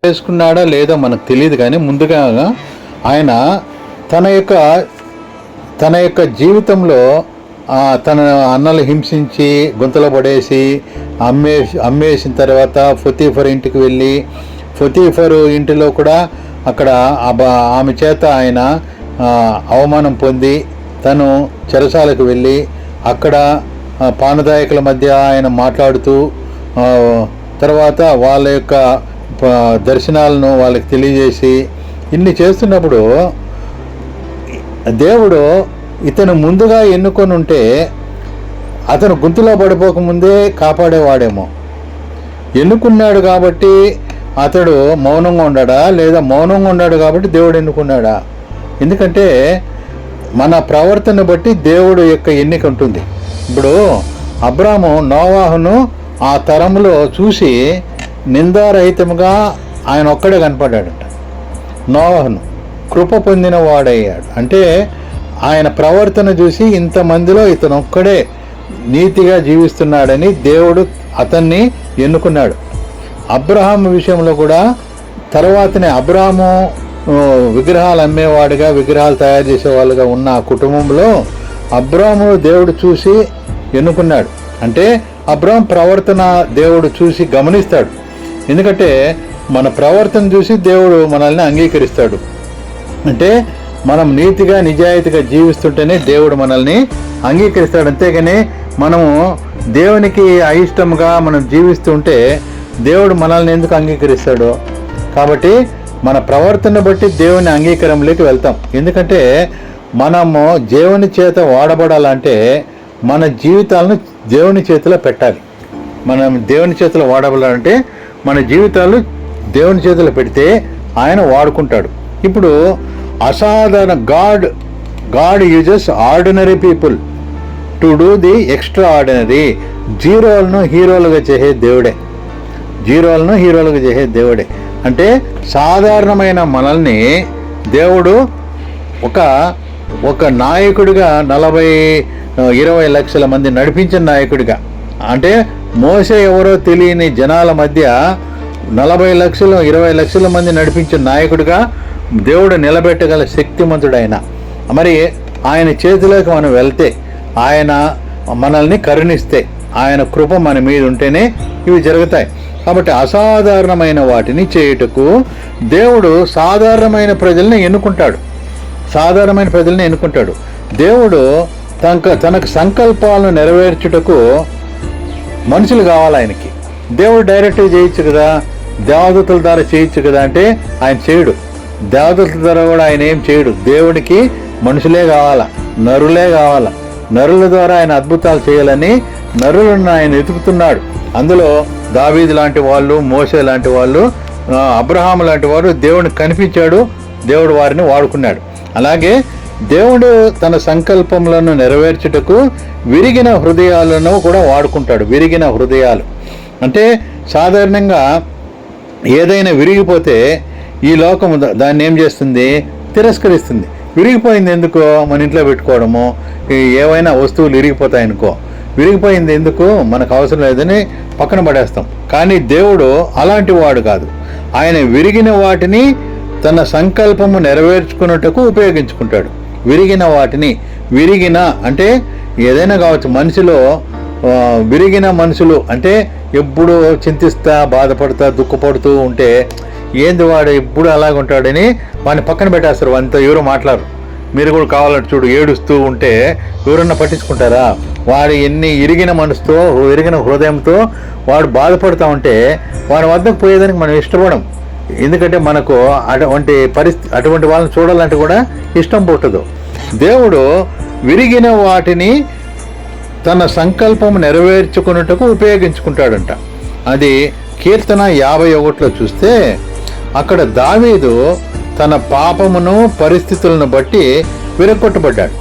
చేసుకున్నాడా లేదో మనకు తెలియదు, కానీ ముందుగా ఆయన తన యొక్క జీవితంలో తన అన్నలు హింసించి గుంతలో పడేసి అమ్మేసిన తర్వాత పొతీఫర్ ఇంటికి వెళ్ళి పొతీఫరు ఇంటిలో కూడా అక్కడ ఆమె చేత ఆయన అవమానం పొంది తను చెరసాలకు వెళ్ళి అక్కడ పానదాయకుల మధ్య ఆయన మాట్లాడుతూ తర్వాత వాళ్ళ యొక్క దర్శనాలను వాళ్ళకి తెలియజేసి ఇన్ని చేస్తున్నప్పుడు దేవుడు ఇతను ముందుగా ఎన్నుకొని ఉంటే అతను గుంతులో పడిపోకముందే కాపాడేవాడేమో. ఎన్నుకున్నాడు కాబట్టి అతడు మౌనంగా ఉన్నాడా, లేదా మౌనంగా ఉన్నాడు కాబట్టి దేవుడు ఎన్నుకున్నాడా? ఎందుకంటే మన ప్రవర్తన బట్టి దేవుడు యొక్క ఎన్నిక ఉంటుంది. ఇప్పుడు అబ్రాము నోవాహును ఆ తరంలో చూసి నిందారహితముగా ఆయన ఒక్కడే కనపడ్డాడంట. నోవాహును కృప పొందిన వాడయ్యాడు. అంటే ఆయన ప్రవర్తన చూసి ఇంతమందిలో ఇతను ఒక్కడే నీతిగా జీవిస్తున్నాడని దేవుడు అతన్ని ఎన్నుకున్నాడు. అబ్రహాము విషయంలో కూడా తర్వాతనే అబ్రహాము విగ్రహాలు అమ్మేవాడుగా, విగ్రహాలు తయారు చేసేవాళ్ళుగా ఉన్న ఆ కుటుంబంలో అబ్రహాము దేవుడు చూసి ఎన్నుకున్నాడు. అంటే అబ్రహాం ప్రవర్తన దేవుడు చూసి గమనిస్తాడు. ఎందుకంటే మన ప్రవర్తన చూసి దేవుడు మనల్ని అంగీకరిస్తాడు. అంటే మనం నీతిగా నిజాయితీగా జీవిస్తుంటేనే దేవుడు మనల్ని అంగీకరిస్తాడు. అంతేగాని మనము దేవునికి అయిష్టంగా మనం జీవిస్తుంటే దేవుడు మనల్ని ఎందుకు అంగీకరిస్తాడు? కాబట్టి మన ప్రవర్తన బట్టి దేవుని అంగీకారంలోకి వెళ్తాం. ఎందుకంటే మనము దేవుని చేత వాడబడాలంటే మన జీవితాలను దేవుని చేతిలో పెట్టాలి. మనం దేవుని చేతిలో వాడబడాలంటే మన జీవితాలు దేవుని చేతిలో పెడితే ఆయన వాడుకుంటాడు. ఇప్పుడు అసాధారణ God uses ordinary people to do the extraordinary. జీరోలను హీరోలుగా చేసే దేవుడే. అంటే సాధారణమైన మనల్ని దేవుడు ఒక నాయకుడిగా 20 లక్షల మంది నడిపించిన నాయకుడిగా, అంటే మోసే ఎవరో తెలియని జనాల మధ్య 40 లక్షలు 20 లక్షల మంది నడిపించిన నాయకుడిగా దేవుడు నిలబెట్టగల శక్తిమంతుడైన. మరి ఆయన చేతిలోకి మనం వెళ్తే, ఆయన మనల్ని కరుణిస్తే, ఆయన కృప మన మీద ఉంటేనే ఇవి జరుగుతాయి. కాబట్టి అసాధారణమైన వాటిని చేయుటకు దేవుడు సాధారణమైన ప్రజల్ని ఎన్నుకుంటాడు. దేవుడు తనకు సంకల్పాలను నెరవేర్చుటకు మనుషులు కావాలి ఆయనకి. దేవుడు డైరెక్ట్గా చేయొచ్చు కదా, దేవదూతల ద్వారా చేయొచ్చు కదా అంటే ఆయన చేయడు. దేవదూతల ద్వారా కూడా ఆయన ఏం చేయడు. దేవుడికి మనుషులే కావాలా, నరులే కావాలా. నరుల ద్వారా ఆయన అద్భుతాలు చేయాలని నరులను ఆయన వెతుకుతున్నాడు. అందులో దావీదు లాంటి వాళ్ళు, మోసే లాంటి వాళ్ళు, అబ్రహాము లాంటి వారు దేవుడిని కనిపించాడు. దేవుడు వారిని వాడుకున్నాడు. అలాగే దేవుడు తన సంకల్పములను నెరవేర్చుటకు విరిగిన హృదయాలను కూడా వాడుకుంటాడు. విరిగిన హృదయాలు అంటే సాధారణంగా ఏదైనా విరిగిపోతే ఈ లోకము దాన్ని ఏం చేస్తుంది? తిరస్కరిస్తుంది. విరిగిపోయింది ఎందుకో మన ఇంట్లో పెట్టుకోవడము, ఏవైనా వస్తువులు విరిగిపోతాయనుకో, విరిగిపోయింది ఎందుకు మనకు అవసరం లేదని పక్కన పడేస్తాం. కానీ దేవుడు అలాంటి వాడు కాదు. ఆయన విరిగిన వాటిని తన సంకల్పము నెరవేర్చుకున్నట్టుకు ఉపయోగించుకుంటాడు. విరిగిన అంటే ఏదైనా కావచ్చు. మనిషిలో విరిగిన మనుషులు అంటే ఎప్పుడు చింతిస్తా, బాధపడుతా, దుఃఖపడుతూ ఉంటే ఏంది వాడు ఎప్పుడు అలాగ ఉంటాడని వాడిని పక్కన పెట్టేస్తారు. వాడితో ఎవరు మాట్లాడరు. మీరు కూడా కావాలంటే చూడు, ఏడుస్తూ ఉంటే ఎవరన్నా పట్టించుకుంటారా? వాడు ఎన్ని ఇరిగిన మనసుతో, ఇరిగిన హృదయంతో వాడు బాధపడుతూ ఉంటే వాడి వద్దకు పోయేదానికి మనం ఇష్టపడం. ఎందుకంటే మనకు అటువంటి వాళ్ళని చూడాలంటే కూడా ఇష్టం పుట్టదు. దేవుడు విరిగిన వాటిని తన సంకల్పం నెరవేర్చుకున్నట్టుకు ఉపయోగించుకుంటాడంట. అది కీర్తన 51లో చూస్తే అక్కడ దావీదు తన పాపమును పరిస్థితులను బట్టి విరగొట్టబడ్డాడు.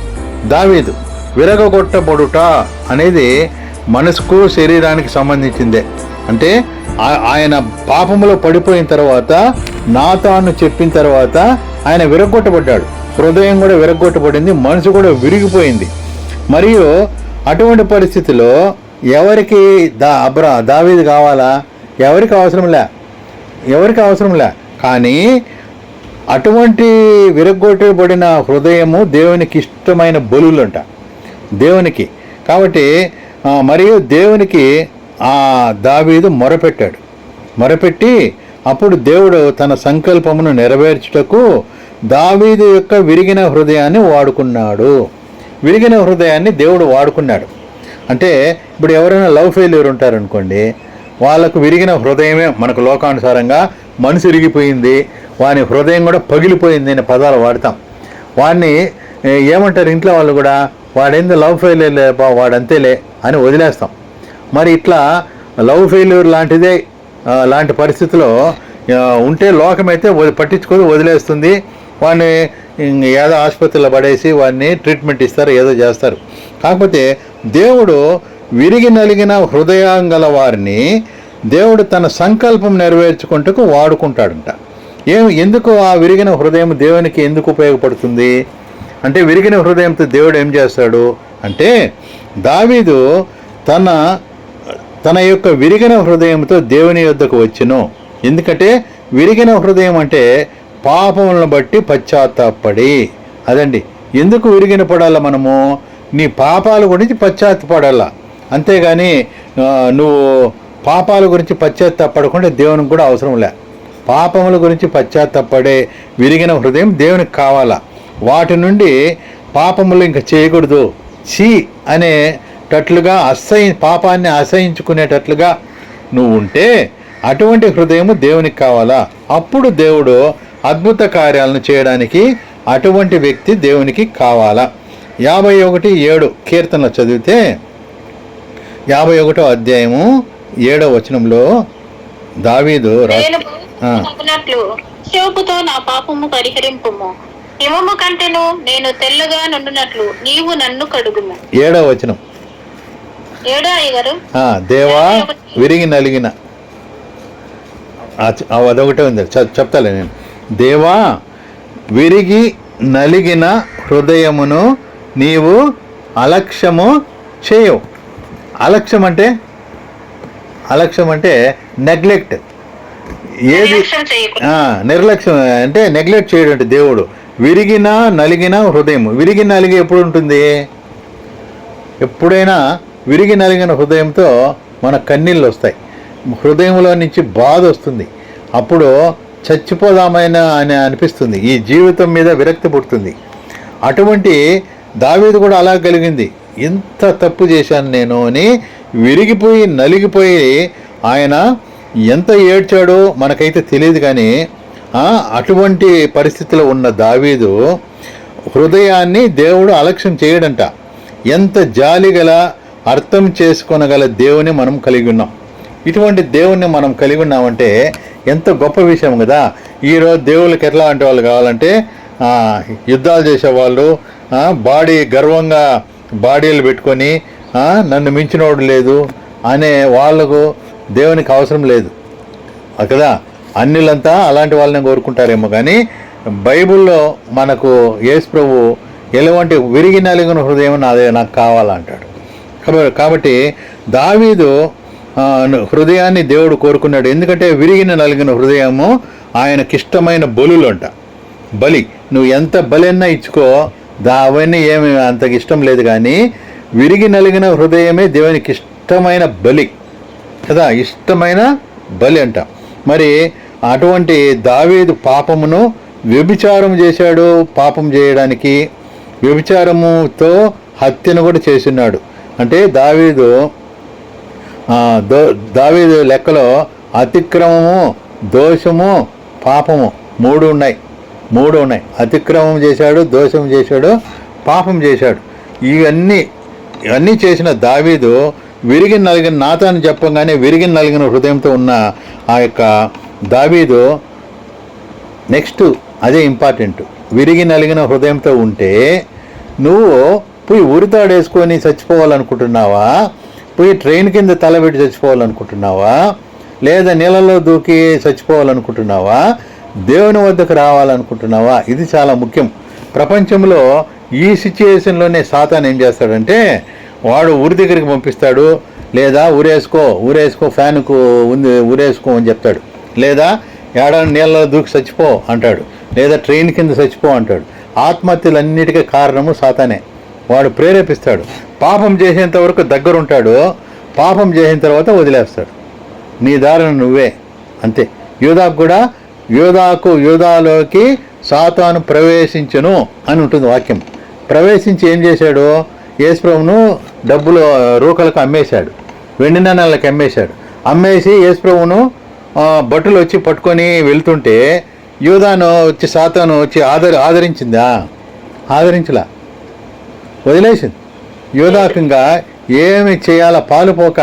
దావీదు విరగొట్టబడుట అనేది మనసుకు శరీరానికి సంబంధించిందే. అంటే ఆయన పాపములో పడిపోయిన తర్వాత నాతాను చెప్పిన తర్వాత ఆయన విరగొట్టబడ్డాడు. హృదయం కూడా విరగొట్టబడింది, మనసు కూడా విరిగిపోయింది. మరియు అటువంటి పరిస్థితిలో ఎవరికి దావీదు కావాలా? ఎవరికి అవసరం లే. ఎవరికి అవసరంలే. కానీ అటువంటి విరగొట్టబడిన హృదయము దేవునికి ఇష్టమైన బలులంట దేవునికి. కాబట్టి మరియు దేవునికి దావీదు మొరపెట్టి అప్పుడు దేవుడు తన సంకల్పమును నెరవేర్చుటకు దావీదు యొక్క విరిగిన హృదయాన్ని వాడుకున్నాడు. విరిగిన హృదయాన్ని దేవుడు వాడుకున్నాడు. అంటే ఇప్పుడు ఎవరైనా లవ్ ఫెయిల్యూర్ ఉంటారనుకోండి, వాళ్ళకు విరిగిన హృదయమే మనకు లోకానుసారంగా మనసు విరిగిపోయింది, వాని హృదయం కూడా పగిలిపోయింది అనే పదాలు వాడతాం. వాడిని ఏమంటారు ఇంట్లో వాళ్ళు కూడా, వాడేందో లవ్ ఫెయిల్యూర్ లే వాడంతేలే అని వదిలేస్తాం. మరి ఇట్లా లవ్ ఫెయిల్యూర్ లాంటి పరిస్థితిలో ఉంటే లోకమైతే పట్టించుకొని వదిలేస్తుంది. వాడిని ఏదో ఆసుపత్రిలో పడేసి వాడిని ట్రీట్మెంట్ ఇస్తారు, ఏదో చేస్తారు. కాకపోతే దేవుడు విరిగి నలిగిన హృదయం గల వారిని దేవుడు తన సంకల్పం నెరవేర్చుకుంటూ వాడుకుంటాడంట. ఎందుకు ఆ విరిగిన హృదయం దేవునికి ఎందుకు ఉపయోగపడుతుంది అంటే, విరిగిన హృదయంతో దేవుడు ఏం చేస్తాడు అంటే, దావీదు తన యొక్క విరిగిన హృదయంతో దేవుని యొద్దకు వచ్చును. ఎందుకంటే విరిగిన హృదయం అంటే పాపములను బట్టి పశ్చాత్తాపడి, అదండి. ఎందుకు విరిగిన పడాలా మనము? నీ పాపాల గురించి పశ్చాత్తాపడాలా. అంతేగాని నువ్వు పాపాల గురించి పశ్చాత్తాపడకుండా దేవునికి కూడా అవసరం లే. పాపముల గురించి పశ్చాత్తాపడే విరిగిన హృదయం దేవునికి కావాలా. వాటి నుండి పాపములు ఇంకా చేయకూడదు అనేటట్లుగా పాపాన్ని అసహించుకునేటట్లుగా నువ్వు ఉంటే అటువంటి హృదయము దేవునికి కావాలా. అప్పుడు దేవుడు అద్భుత కార్యాలను చేయడానికి అటువంటి వ్యక్తి దేవునికి కావాలా. 51:7 కీర్తనలో చదివితే 51వ అధ్యాయము 7వ వచనంలో దావీదు శోపుతో నా పాపము పరిహరింపుము, హిమము కంటెను నేను తెల్లగా నుండునట్లు నీవు నన్ను కడుగుము. 7వ వచనం. 7 అయ్యగారు. దేవా విరిగి నలిగిన, అదొకటే ఉంది, చెప్తాలే నేను. దేవా విరిగి నలిగిన హృదయమును నీవు అలక్ష్యము చేయవు. అలక్ష్యం అంటే నెగ్లెక్ట్. ఏది నిర్లక్ష్యం అంటే నెగ్లెక్ట్ చేయడం అంటే దేవుడు. విరిగిన నలిగిన హృదయం, విరిగి నలిగి ఎప్పుడు ఉంటుంది? ఎప్పుడైనా విరిగి నలిగిన హృదయంతో మన కన్నీళ్ళు వస్తాయి, హృదయంలో నుంచి బాధ వస్తుంది. అప్పుడు చచ్చిపోదామైనా అని అనిపిస్తుంది, ఈ జీవితం మీద విరక్తి పుడుతుంది. అటువంటి దావీదు కూడా అలా కలిగింది. ఎంత తప్పు చేశాను నేను అని విరిగిపోయి నలిగిపోయి ఆయన ఎంత ఏడ్చాడో మనకైతే తెలియదు. కానీ అటువంటి పరిస్థితిలో ఉన్న దావీదు హృదయాన్ని దేవుడు అలక్ష్యం చేయడంట. ఎంత జాలిగల అర్థం చేసుకొనగల దేవుని మనం కలిగి ఉన్నాం. ఇటువంటి దేవుణ్ణి మనం కలిగి ఉన్నామంటే ఎంత గొప్ప విషయం కదా. ఈరోజు దేవుళ్ళకి ఎట్లా అంటే వాళ్ళు కావాలంటే యుద్ధాలు చేసేవాళ్ళు, గర్వంగా బాడీలు పెట్టుకొని నన్ను మించినోడు లేదు అనే వాళ్ళకు దేవునికి అవసరం లేదు కదా. అన్నిలంతా అలాంటి వాళ్ళని కోరుకుంటారేమో. కానీ బైబిల్లో మనకు యేసు ప్రభు ఎలాంటి విరిగి నలిగిన హృదయం నాకు కావాలంటాడు. కాబట్టి దావీదు హృదయాన్ని దేవుడు కోరుకున్నాడు. ఎందుకంటే విరిగిన నలిగిన హృదయము ఆయనకిష్టమైన బలి. నువ్వు ఎంత బలైనా ఇచ్చుకో, అవన్నీ ఏమి అంతకి ఇష్టం లేదు. కానీ విరిగి నలిగిన హృదయమే దేవునికి ఇష్టమైన బలి కదా, ఇష్టమైన బలి అంట. మరి అటువంటి దావీదు పాపమును వ్యభిచారం చేశాడు. పాపం చేయడానికి వ్యభిచారముతో హత్యను కూడా చేస్తున్నాడు. అంటే దావీదు లెక్కలో అతిక్రమము, దోషము, పాపము మూడు ఉన్నాయి. అతిక్రమం చేశాడు, దోషం చేశాడు, పాపం చేశాడు. ఇవన్నీ చేసిన దావీదు విరిగి నలిగిన నాతాను చెప్పగానే విరిగి నలిగిన హృదయంతో ఉన్న ఆ యొక్క దావీదు నెక్స్ట్ అదే ఇంపార్టెంట్. విరిగి నలిగిన హృదయంతో ఉంటే నువ్వు పోయి ఉరితాడేసుకొని చచ్చిపోవాలనుకుంటున్నావా? పోయి ట్రైన్ కింద తలబెట్టి చచ్చిపోవాలనుకుంటున్నావా? లేదా నీళ్ళలో దూకి చచ్చిపోవాలనుకుంటున్నావా? దేవుని వద్దకు రావాలనుకుంటున్నావా? ఇది చాలా ముఖ్యం. ప్రపంచంలో ఈ సిచ్యుయేషన్లోనే సాతాను ఏం చేస్తాడంటే వాడు ఊరి దగ్గరికి పంపిస్తాడు. లేదా ఊరేసుకో ఫ్యాన్కు ఉంది ఊరేసుకో అని చెప్తాడు. లేదా ఏడాది నీళ్ళలో దూకి చచ్చిపో అంటాడు, లేదా ట్రైన్ కింద చచ్చిపో అంటాడు. ఆత్మహత్యలన్నిటికీ కారణము సాతానే. వాడు ప్రేరేపిస్తాడు. పాపం చేసేంత వరకు దగ్గరుంటాడు, పాపం చేసిన తర్వాత వదిలేస్తాడు. నీ దారిన నువ్వే. అంతే. యూదాలోకి సాతాను ప్రవేశించును అని ఉంటుంది వాక్యం. ప్రవేశించి ఏం చేశాడు? యేసుప్రభును డబ్బులు రూకలకు అమ్మేశాడు, వెండి నాణాలకు అమ్మేశాడు. అమ్మేసి యేసుప్రభును భటులు వచ్చి పట్టుకొని వెళ్తుంటే యూదాను వచ్చి సాతాను వచ్చి ఆదరించిందా? ఆదరించలా, వదిలేసింది. యూదాకంగా ఏమి చేయాలా పాలుపోక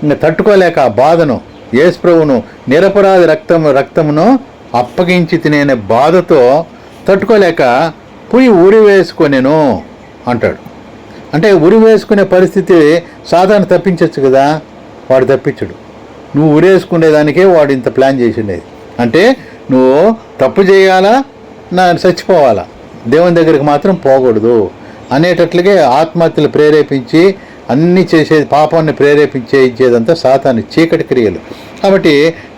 ఇంకా తట్టుకోలేక బాధను, యేసుప్రభును నిరపరాధి రక్తమును అప్పగించి తినే బాధతో తట్టుకోలేక పోయి ఉరి వేసుకొనేను అంటాడు. అంటే ఉరి వేసుకునే పరిస్థితి సాధారణ తప్పించవచ్చు కదా, వాడు తప్పించడు. నువ్వు ఉరేసుకునేదానికే వాడు ఇంత ప్లాన్ చేసిండేది. అంటే నువ్వు తప్పు చేయాలా, చచ్చిపోవాలా, దేవుని దగ్గరికి మాత్రం పోకూడదు అనేటట్లుగా ఆత్మహత్యలు ప్రేరేపించి అన్నీ చేసేది, పాపాన్ని ప్రేరేపించే ఇచ్చేదంతా సాతాను చీకటి క్రియలు. కాబట్టి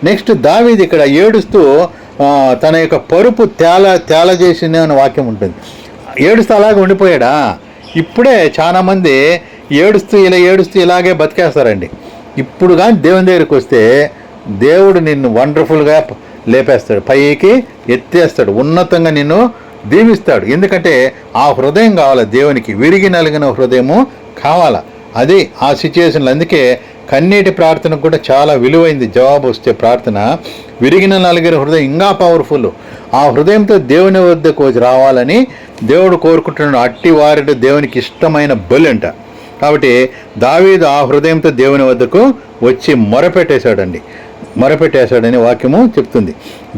నెక్స్ట్ దావీదు ఇక్కడ ఏడుస్తూ తన యొక్క పరుపు తేల చేసింది అనే వాక్యం ఉంటుంది. ఏడుస్తూ అలాగే ఉండిపోయాడా? ఇప్పుడే చాలామంది ఏడుస్తూ ఇలాగే బతికేస్తారండి. ఇప్పుడు కానీ దేవుని దగ్గరికి వస్తే దేవుడు నిన్ను వండర్ఫుల్గా లేపేస్తాడు, పైకి ఎత్తేస్తాడు, ఉన్నతంగా నిన్ను దీవిస్తాడు. ఎందుకంటే ఆ హృదయం కావాలా దేవునికి, విరిగి నలిగిన హృదయము కావాలా. అది ఆ సిచ్యువేషన్లో. అందుకే కన్నీటి ప్రార్థనకు కూడా చాలా విలువైంది జవాబు వస్తే ప్రార్థన. విరిగిన నలిగిన హృదయం ఇంకా పవర్ఫుల్. ఆ హృదయంతో దేవుని వద్దకు వచ్చి రావాలని దేవుడు కోరుకుంటున్నాడు. అట్టి వారితో దేవునికి ఇష్టమైన బలి అంట. కాబట్టి దావీదు ఆ హృదయంతో దేవుని వద్దకు వచ్చి మొరపెట్టేశాడని వాక్యము చెప్తుంది.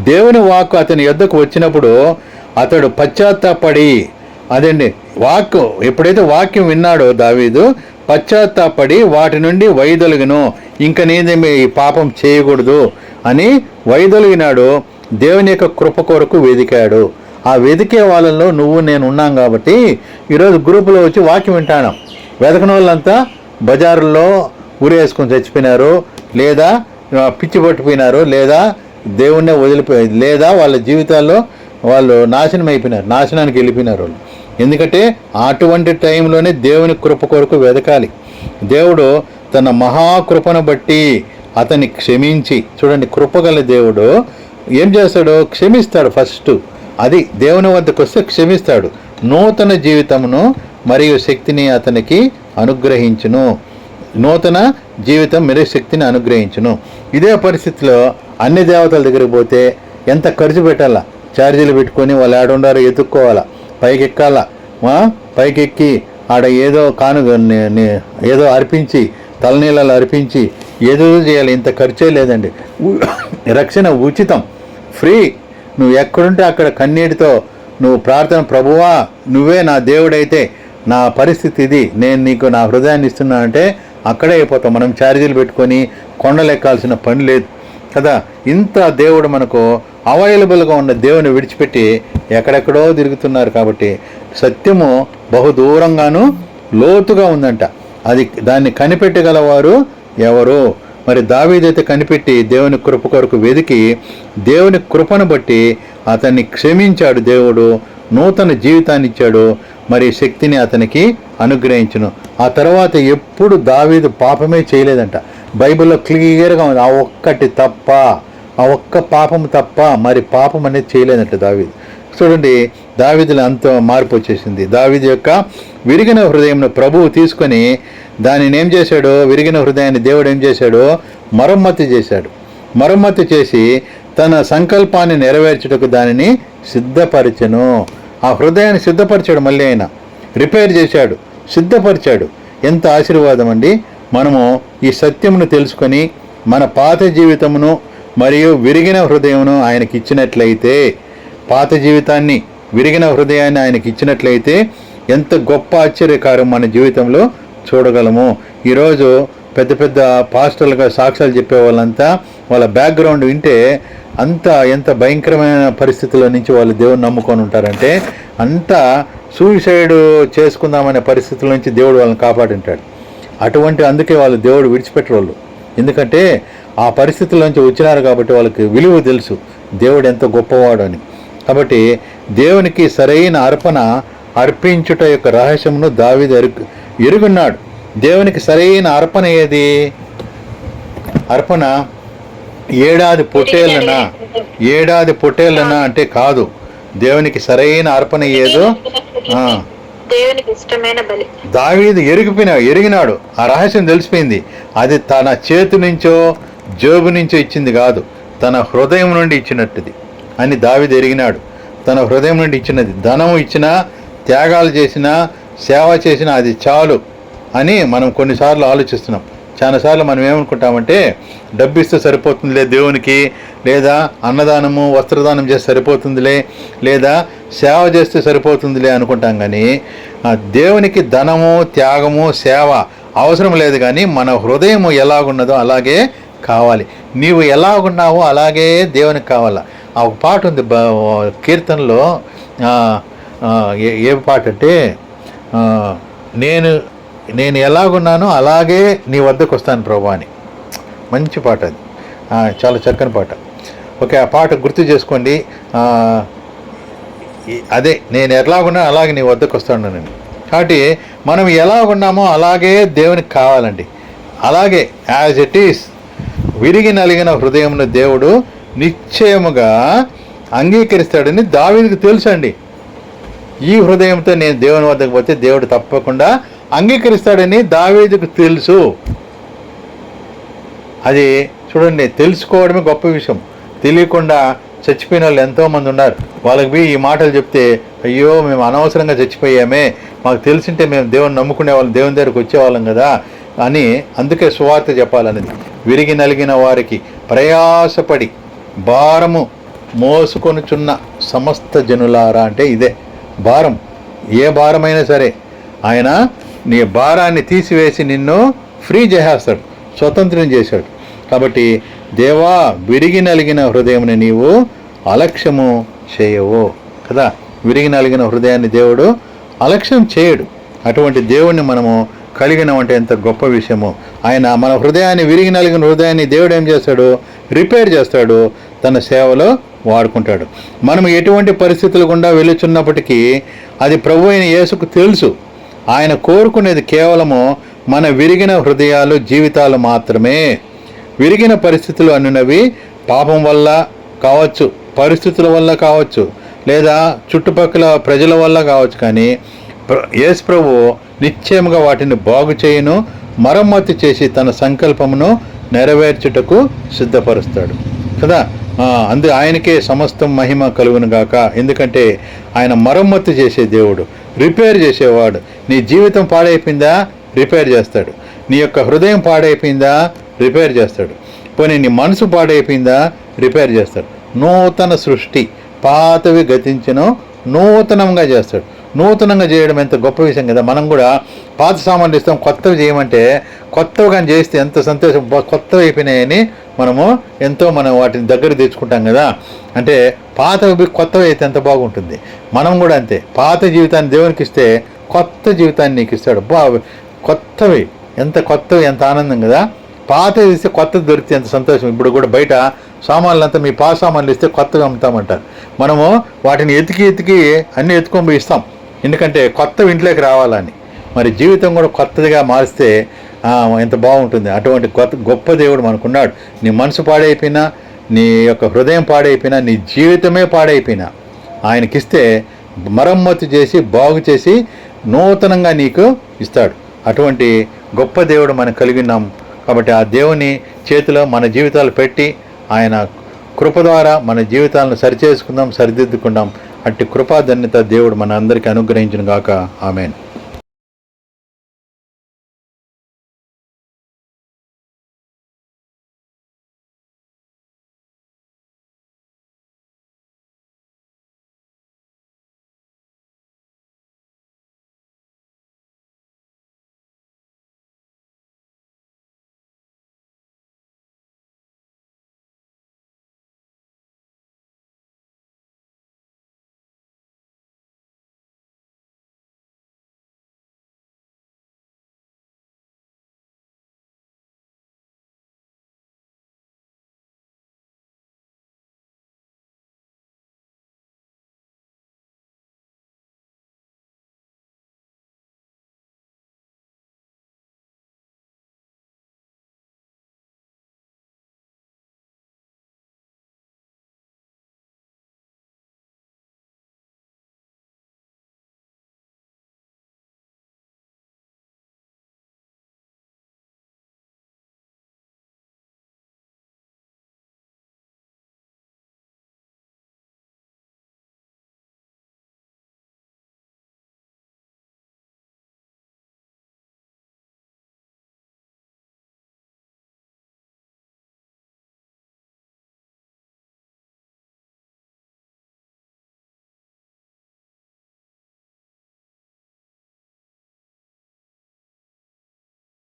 దేవుని వాక్కు అతని యొద్దకు వచ్చినప్పుడు అతడు పశ్చాత్తాపడి, అదండి వాక్కు, ఎప్పుడైతే వాక్యం విన్నాడో దావీదు పశ్చాత్తాపడి వాటి నుండి వైదొలిగను, ఇంక నేనేమి పాపం చేయకూడదు అని వైదొలిగినాడు. దేవుని యొక్క కృప కొరకు వెదికాడు. ఆ వెదికే వాళ్ళలో నువ్వు నేను ఉన్నాం కాబట్టి ఈరోజు గ్రూపులో వచ్చి వాక్యం వింటాను. వెతకని వాళ్ళంతా బజారుల్లో ఊరేసుకొని చచ్చిపోయినారు, లేదా పిచ్చి పట్టిపోయినారు, లేదా దేవుణ్ణే వదిలిపోయారు, లేదా వాళ్ళ జీవితాల్లో వాళ్ళు నాశనానికి వెళ్ళిపోయినారు వాళ్ళు. ఎందుకంటే అటువంటి టైంలోనే దేవుని కృప కొరకు వెతకాలి. దేవుడు తన మహాకృపను బట్టి అతన్ని క్షమించి, చూడండి కృపగల దేవుడు ఏం చేస్తాడు? క్షమిస్తాడు. ఫస్ట్ అది దేవుని వద్దకు వస్తే క్షమిస్తాడు. నూతన జీవితమును మరియు శక్తిని అతనికి అనుగ్రహించును. నూతన జీవితం మరియు శక్తిని అనుగ్రహించును. ఇదే పరిస్థితిలో అన్ని దేవతల దగ్గరికి పోతే ఎంత ఖర్చు పెట్టాలా? ఛార్జీలు పెట్టుకొని వాళ్ళు ఆడుండారో ఎత్తుక్కోవాలా, పైకెక్కాలా, పైకెక్కి ఆడ ఏదో అర్పించి, తలనీళ్ళలో అర్పించి ఏదో చేయాలి. ఇంత ఖర్చే లేదండి. రక్షణ ఉచితం, ఫ్రీ. నువ్వు ఎక్కడుంటే అక్కడ కన్నీటితో నువ్వు ప్రార్థన, ప్రభువా నువ్వే నా దేవుడైతే నా పరిస్థితి ఇది, నేను నీకు నా హృదయాన్ని ఇస్తున్నా అంటే అక్కడే అయిపోతాం. మనం ఛార్జీలు పెట్టుకొని కొండలెక్కాల్సిన పని లేదు కదా. ఇంత దేవుడు మనకు అవైలబుల్గా ఉన్న దేవుని విడిచిపెట్టి ఎక్కడెక్కడో తిరుగుతున్నారు. కాబట్టి సత్యము బహుదూరంగాను లోతుగా ఉందంట. దాన్ని కనిపెట్టగలవారు ఎవరు? మరి దావీదైతే కనిపెట్టి దేవుని కృప కొరకు వెదికి దేవుని కృపను బట్టి అతన్ని క్షమించాడు. దేవుడు నూతన జీవితాన్ని ఇచ్చాడు, మరి శక్తిని అతనికి అనుగ్రహించును. ఆ తర్వాత ఎప్పుడు దావీదు పాపమే చేయలేదంట. బైబిల్లో క్లియర్గా ఉంది. ఆ ఒక్క పాపము తప్ప మరి పాపం అనేది చేయలేదంట దావీదు. చూడండి దావీదులో అంత మార్పు వచ్చేసింది. దావీదు యొక్క విరిగిన హృదయంను ప్రభువు తీసుకొని దానిని ఏం చేశాడు? విరిగిన హృదయాన్ని దేవుడు ఏం చేశాడు? మరమ్మతు చేసి తన సంకల్పాన్ని నెరవేర్చుటకు దానిని సిద్ధపరచెను. ఆ హృదయాన్ని సిద్ధపరిచాడు. మళ్ళీ ఆయన రిపేర్ చేశాడు, సిద్ధపరిచాడు. ఎంత ఆశీర్వాదం అండి. మనము ఈ సత్యమును తెలుసుకొని మన పాత జీవితమును మరియు విరిగిన హృదయమును ఆయనకి ఇచ్చినట్లయితే, పాత జీవితాన్ని విరిగిన హృదయాన్ని ఆయనకి ఇచ్చినట్లయితే ఎంత గొప్ప ఆశ్చర్యకారం మన జీవితంలో చూడగలము. ఈరోజు పెద్ద పెద్ద పాస్టర్లుగా సాక్ష్యాలు చెప్పే వాళ్ళంతా వాళ్ళ బ్యాక్గ్రౌండ్ వింటే ఎంత భయంకరమైన పరిస్థితుల నుంచి వాళ్ళు దేవుని నమ్ముకొని ఉంటారంటే, అంతా సూసైడ్ చేసుకుందామనే పరిస్థితుల నుంచి దేవుడు వాళ్ళని కాపాడింటాడు. అందుకే వాళ్ళు దేవుడు విడిచిపెట్టరు వాళ్ళు. ఎందుకంటే ఆ పరిస్థితుల్లోంచి వచ్చినారు కాబట్టి వాళ్ళకి విలువ తెలుసు దేవుడు ఎంత గొప్పవాడు అని. కాబట్టి దేవునికి సరైన అర్పణ అర్పించుట యొక్క రహస్యమును దావీదు ఎరుగున్నాడు. దేవునికి సరైన అర్పణ ఏది? అర్పణ ఏడాది పొట్టేళ్ళనా అంటే కాదు. దేవునికి సరైన అర్పణ ఏదో దేవునికి ఇష్టమైన బలి. దావీదు ఎరిగినాడు, ఆ రహస్యం తెలిసిపోయింది. అది తన చేతి నుంచో జోబు నుంచో ఇచ్చింది కాదు, తన హృదయం నుండి ఇచ్చినట్టుది అని దావీదు ఎరిగినాడు. తన హృదయం నుండి ఇచ్చినది. ధనము ఇచ్చినా, త్యాగాలు చేసినా, సేవ చేసినా అది చాలు అని మనం కొన్నిసార్లు ఆలోచిస్తున్నాం. చాలాసార్లు మనం ఏమనుకుంటామంటే డబ్బు ఇస్తే సరిపోతుందిలే దేవునికి, లేదా అన్నదానము వస్త్రదానం చేస్తే సరిపోతుందిలే, లేదా సేవ చేస్తే సరిపోతుందిలే అనుకుంటాం. కానీ దేవునికి ధనము, త్యాగము, సేవ అవసరం లేదు. కానీ మన హృదయము ఎలాగున్నదో అలాగే కావాలి. నీవు ఎలాగున్నావో అలాగే దేవునికి కావాలా. ఆ ఒక పాట ఉంది కీర్తనలో. ఏ పాట అంటే నేను ఎలాగున్నానో అలాగే నీ వద్దకు వస్తాను ప్రభా అని. మంచి పాట అది, చాలా చక్కని పాట. ఓకే, ఆ పాట గుర్తు చేసుకోండి. అదే నేను ఎలాగున్నానో అలాగే నీ వద్దకు వస్తాను. కాబట్టి మనం ఎలాగున్నామో అలాగే దేవునికి కావాలండి. అలాగే యాజ్ ఇట్ ఈస్ విరిగి నలిగిన హృదయమును దేవుడు నిశ్చయముగా అంగీకరిస్తాడని దావీదుకు తెలుసండి. ఈ హృదయంతో నేను దేవుని వద్దకు పోతే దేవుడు తప్పకుండా అంగీకరిస్తాడని దావీదుకు తెలుసు. అది చూడండి, తెలుసుకోవడమే గొప్ప విషయం. తెలియకుండా చచ్చిపోయిన వాళ్ళు ఎంతోమంది ఉన్నారు. వాళ్ళకి ఈ మాటలు చెప్తే అయ్యో మేము అనవసరంగా చచ్చిపోయామే, మాకు తెలిసింటే మేము దేవుని నమ్ముకునే వాళ్ళం, దేవుని దగ్గరికి వచ్చేవాళ్ళం కదా అని. అందుకే సువార్త చెప్పాలన్నది. విరిగి నలిగిన వారికి ప్రయాసపడి భారము మోసుకొనుచున్న సమస్త జనులారా అంటే ఇదే భారం. ఏ భారమైనా సరే ఆయన నీ భారాన్ని తీసివేసి నిన్ను ఫ్రీ చేసేస్తాడు, స్వతంత్రం చేశాడు. కాబట్టి దేవా, విరిగి నలిగిన హృదయంని నీవు అలక్ష్యము చేయవు కదా. విరిగి నలిగిన హృదయాన్ని దేవుడు అలక్ష్యం చేయడు. అటువంటి దేవుణ్ణి మనము కలిగినామంటే ఎంత గొప్ప విషయము. ఆయన మన హృదయాన్ని, విరిగి నలిగిన హృదయాన్ని దేవుడు ఏం చేస్తాడు? రిపేర్ చేస్తాడు, తన సేవలో వాడుకుంటాడు. మనం ఎటువంటి పరిస్థితులు గుండా వెళుచున్నప్పటికీ అది ప్రభు అయిన యేసుకు తెలుసు. ఆయన కోరుకునేది కేవలము మన విరిగిన హృదయాలు, జీవితాలు మాత్రమే. విరిగిన పరిస్థితులు అన్నవి పాపం వల్ల కావచ్చు, పరిస్థితుల వల్ల కావచ్చు, లేదా చుట్టుపక్కల ప్రజల వల్ల కావచ్చు. కానీ యేసు ప్రభు నిశ్చయముగా వాటిని బాగు చేయును, మరమ్మతు చేసి తన సంకల్పమును నెరవేర్చుటకు సిద్ధపరుస్తాడు కదా. ఆయనకే సమస్తం మహిమ కలుగును గాక. ఎందుకంటే ఆయన మరమ్మతు చేసే దేవుడు, రిపేర్ చేసేవాడు. నీ జీవితం పాడైపోయిందా? రిపేర్ చేస్తాడు. నీ యొక్క హృదయం పాడైపోయిందా? రిపేర్ చేస్తాడు. పోనీ నీ మనసు పాడైపోయిందా? రిపేర్ చేస్తాడు. నూతన సృష్టి, పాతవి గతించను నూతనంగా చేస్తాడు. నూతనంగా చేయడం ఎంత గొప్ప విషయం కదా. మనం కూడా పాత సామాన్లు ఇస్తాం, కొత్తవి చేయమంటే కొత్తవి కానీ చేస్తే ఎంత సంతోషం. కొత్తవి అయిపోయినాయని మనం వాటిని దగ్గర తెచ్చుకుంటాం కదా. అంటే పాతవి కొత్తవి అయితే ఎంత బాగుంటుంది. మనం కూడా అంతే, పాత జీవితాన్ని దేవునికి ఇస్తే కొత్త జీవితాన్ని నీకు ఇస్తాడు. కొత్తవి ఎంత ఆనందం కదా. పాతది ఇస్తే కొత్తది దొరికితే ఎంత సంతోషం. ఇప్పుడు కూడా బయట సామాన్లంతా మీ పాత సామాన్లు ఇస్తే కొత్తగా అమ్ముతామంటారు. మనము వాటిని ఎతికి అన్నీ ఎత్తుకొని పోయి ఇస్తాం, ఎందుకంటే కొత్తవి ఇంట్లోకి రావాలని. మరి జీవితం కూడా కొత్తదిగా మారిస్తే ఎంత బాగుంటుంది. అటువంటి గొప్ప దేవుడు మనకున్నాడు. నీ మనసు పాడైపోయినా, నీ యొక్క హృదయం పాడైపోయినా, నీ జీవితమే పాడైపోయినా ఆయనకిస్తే మరమ్మతు చేసి బాగు చేసి నూతనంగా నీకు ఇస్తాడు. అటువంటి గొప్ప దేవుడు మనం కలిగి ఉన్నాం. కాబట్టి ఆ దేవుని చేతిలో మన జీవితాలు పెట్టి ఆయన కృప ద్వారా మన జీవితాలను సరిచేసుకుందాం, సరిదిద్దుకుందాం. అట్టి కృపాధన్యత దేవుడు మన అందరికీ అనుగ్రహించును గాక. ఆమేన్.